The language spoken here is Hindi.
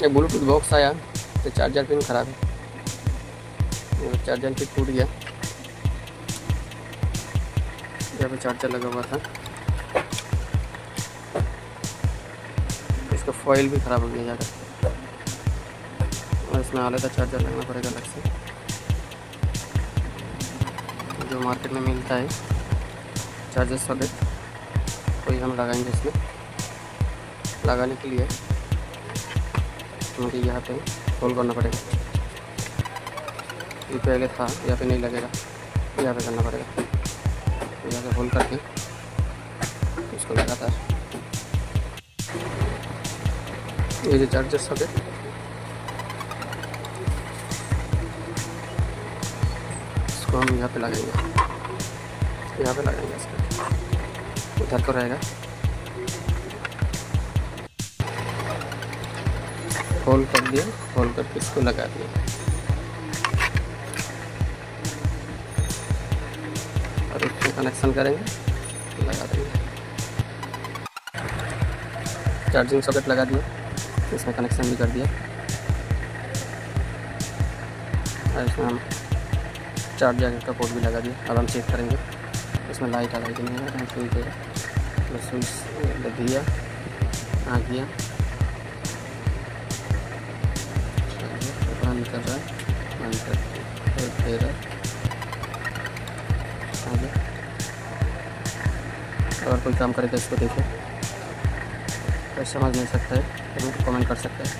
ये ब्लूटूथ बॉक्स आया तो चार्जर पिन ख़राब है, चार्जर पिन टूट गया। यहाँ पे चार्जर लगा हुआ था, इसका फॉइल भी ख़राब हो गया ज़्यादा, और इसमें आला था चार्जर लगना पड़ेगा अलग से, जो मार्केट में मिलता है चार्जर सॉकेट, वही हम लगाएंगे इसमें। लगाने के लिए मुझे यहाँ पे होल करना पड़ेगा, ये पहले था यहाँ पे नहीं लगेगा, यहाँ पे करना पड़ेगा। यहाँ पे होल करके इसको लगाता है। ये जो चार्जर सॉकेट, इसको हम यहाँ पे लगाएंगे, यहाँ पे लगाएंगे इसको, उधर को रहेगा। होल कर दिया, होल करके इसको लगा दिया। और इसमें कनेक्शन करेंगे, लगा देंगे। चार्जिंग सॉकेट लगा दिया, इसमें कनेक्शन भी कर दिया। और इसमें हम चार्जर का पोर्ट भी लगा दिया। अब हम चेक करेंगे इसमें लाइट आ रही कि नहीं आ रहा है, स्विच देगा, स्विच दिया, आ गया, बंद कर रहा है, बंद कर दे रहा है, आ गया। अगर कोई काम करेगा इसको देखिए, कोई समझ नहीं सकता है तो कमेंट कर सकता है।